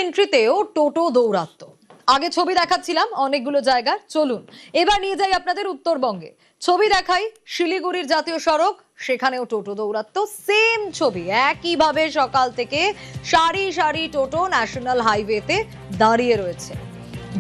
এন্ট্রিতেও টোটো দৌরাত্ম। আগে ছবি দেখাচ্ছিলাম অনেকগুলো জায়গার, চলুন এবার নিয়ে যাই আপনাদের উত্তরবঙ্গে। ছবি দেখাই শিলিগুড়ির জাতীয় সড়ক, সেখানেও টোটো দৌরাত্ম। সেম ছবি, একইভাবে সকাল থেকে সারি সারি টোটো ন্যাশনাল হাইওয়েতে দাঁড়িয়ে রয়েছে।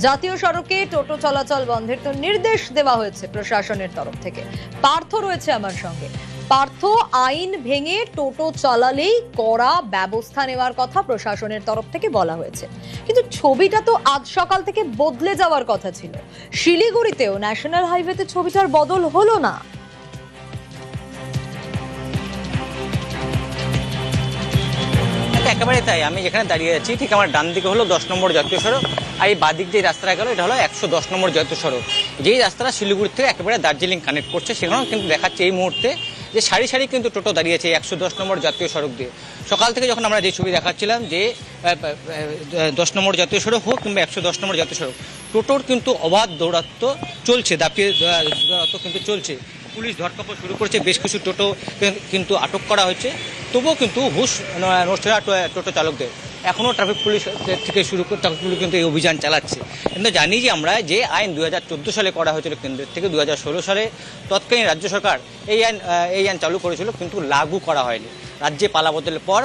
জাতীয় সড়কে টোটো চলাচল বন্ধের তো নির্দেশ দেওয়া হয়েছে প্রশাসনের তরফ থেকে। পার্থ রয়েছে আমার সঙ্গে। পার্থ, আইন ভেঙে টোটো চালালেই কড়া ব্যবস্থা নেওয়ার কথা প্রশাসনের তরফ থেকে বলা হয়েছে, কিন্তু ছবিটা তো আজ সকাল থেকে বদলে যাওয়ার কথা ছিল। শিলিগুড়িতেও ন্যাশনাল হাইওয়েতে ছবিটার বদল হলো না। একেবারে তাই। আমি যেখানে দাঁড়িয়ে আছি ঠিক আমার ডান দিকে হলো 10 নম্বর জাতীয় সড়ক, আর এই বাদিক যে রাস্তাটা গেল এটা হলো 110 নম্বর জাতীয় সড়ক, যেই রাস্তাটা শিলিগুড়ি থেকে একেবারে দার্জিলিং কানেক্ট করছে। সেখানেও কিন্তু দেখাচ্ছে এই মুহূর্তে যে সারি সারি কিন্তু টোটো দাঁড়িয়েছে 110 নম্বর জাতীয় সড়ক দিয়ে। সকাল থেকে যখন আমরা যে ছবি দেখাচ্ছিলাম যে 10 নম্বর জাতীয় সড়ক হোক কিংবা 110 নম্বর জাতীয় সড়ক, টোটোর কিন্তু অবাধ দৌরাত্ম চলছে, দাপিয়ে দৌরাত্ম কিন্তু চলছে। পুলিশ ধরপাকড় শুরু করেছে, বেশ কিছু টোটো কিন্তু আটক করা হয়েছে। তবুও কিন্তু হুঁশ নষ্ট টোটো চালকদের। এখনও ট্রাফিক পুলিশ থেকে শুরু করে ট্রাফিক পুলিশ কিন্তু এই অভিযান চালাচ্ছে। কিন্তু জানি যে আমরা যে আইন 2014 সালে করা হয়েছিল কেন্দ্রের থেকে, 2016 সালে তৎকালীন রাজ্য সরকার এই আইন চালু করেছিল, কিন্তু লাগু করা হয়নি। রাজ্যে পালাবদলের পর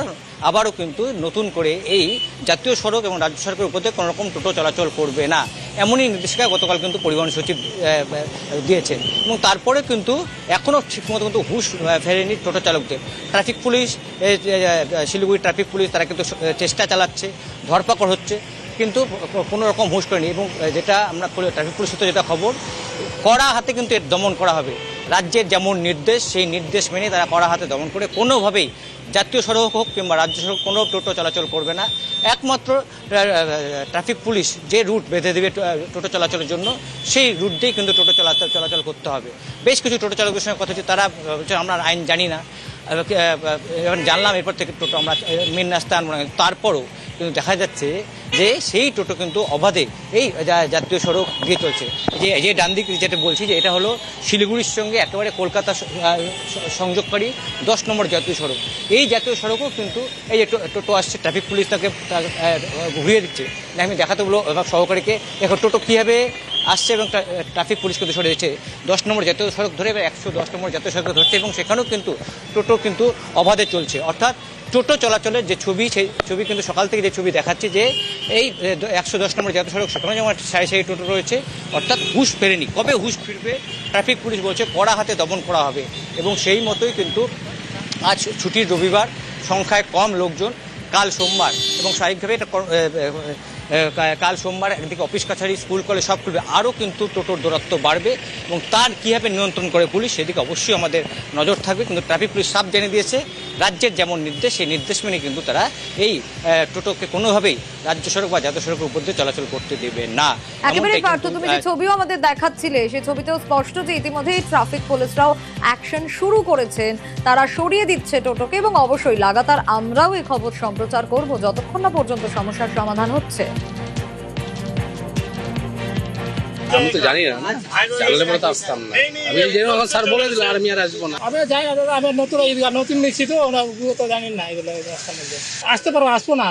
আবারও কিন্তু নতুন করে এই জাতীয় সড়ক এবং রাজ্য সড়কের উপর দিয়ে কোনো রকম টোটো চলাচল করবে না, এমনই নির্দেশিকা গতকাল কিন্তু পরিবহন সচিব দিয়েছেন। এবং তারপরে কিন্তু এখনও ঠিকমতো কিন্তু হুঁশ ফেরেনি টোটো চালকদের। Traffic police, Siliguri traffic police তারা কিন্তু চেষ্টা চালাচ্ছে, ধরপাকড় হচ্ছে, কিন্তু কোনো রকম হুঁশ করেনি। এবং যেটা আমরা ট্রাফিক পুলিশ সূত্রে যেটা খবর, কড়া হাতে কিন্তু এর দমন করা হবে। রাজ্যের যেমন নির্দেশ, সেই নির্দেশ মেনে তারা কড়া হাতে দমন করে কোনোভাবেই জাতীয় সড়ক হোক কিংবা রাজ্য সড়ক কোনো টোটো চলাচল করবে না। একমাত্র ট্রাফিক পুলিশ যে রুট বেঁধে দেবে টোটো চলাচলের জন্য, সেই রুট দিয়েই কিন্তু টোটো চলাচল করতে হবে। বেশ কিছু টোটো চালকের সঙ্গে কথা হচ্ছে, তারা আমরা আইন জানি না, এবার জানলাম এরপর থেকে টোটো আমরা মেন রাস্তা আনবো না। তারপরও কিন্তু দেখা যাচ্ছে যে সেই টোটো কিন্তু অবাধে এই জাতীয় সড়ক দিয়ে চলছে। যে ডান দিক যেটা বলছি, যে এটা হলো শিলিগুড়ির সঙ্গে একেবারে কলকাতা সংযোগকারী 10 নম্বর জাতীয় সড়ক। এই জাতীয় সড়কও কিন্তু এই যে টোটো আসছে, ট্রাফিক পুলিশ তাকে ঘুরিয়ে দিচ্ছে। আমি দেখাতে বলবো সহকারীকে, দেখো টোটো কীভাবে আসছে এবং ট্রাফিক পুলিশ কিন্তু সরে দিচ্ছে 10 নম্বর জাতীয় সড়ক ধরে, এবার 110 নম্বর জাতীয় সড়ক ধরছে, এবং সেখানেও কিন্তু টোটো কিন্তু অবাধে চলছে। অর্থাৎ টোটো চলাচলের যে ছবি, সেই ছবি কিন্তু সকাল থেকে যে ছবি দেখাচ্ছে যে এই 110 নম্বর জাতীয় সড়ক, সেখানে যেমন সারি সারি টোটো রয়েছে, অর্থাৎ হুঁশ ফেরেনি। কবে হুঁশ ফিরবে ট্রাফিক পুলিশ বলছে কড়া হাতে দমন করা হবে। এবং সেই মতোই কিন্তু আজ ছুটির রবিবার, সংখ্যায় কম লোকজন, কাল সোমবার, এবং স্বাভাবিকভাবে এটা কাল সোমবার একদিকে অফিস কাছারি, স্কুল কলেজ সব খুলবে, আরও কিন্তু টোটোর দৌরাত্ম বাড়বে। এবং তার কীভাবে নিয়ন্ত্রণ করে পুলিশ, সেদিকে অবশ্যই আমাদের নজর থাকবে। কিন্তু ট্রাফিক পুলিশ সাফ জেনে দিয়েছে, রাজ্যের যেমন নির্দেশ, সেই নির্দেশ মেনে কিন্তু তারা এই টোটোকে কোনোভাবেই রাজ্য সড়ক বা জাতীয় সড়কের উপর দিয়ে চলাচল করতে দেবে না। একেবারে পার্থ, তুমি যে ছবিও আমাদের দেখাচ্ছিলে, সেই ছবিতেও স্পষ্ট যে ইতিমধ্যেই ট্রাফিক পুলিশরাও অ্যাকশন শুরু করেছেন, তারা সরিয়ে দিচ্ছে টোটোকে। এবং অবশ্যই লাগাতার আমরাও এই খবর সম্প্রচার করব যতক্ষণ না পর্যন্ত সমস্যার সমাধান হচ্ছে। আমি তো জানি না, জানলে পরে তো আসতাম না। আমি যেরকম স্যার বলে দিল আর আমি আর আসবো না। আমি জানি না দাদা, আমি নতুন নিচ্ছি তো, ওরা তো জানেন না এগুলো। আসতে পারবো, আসবো না।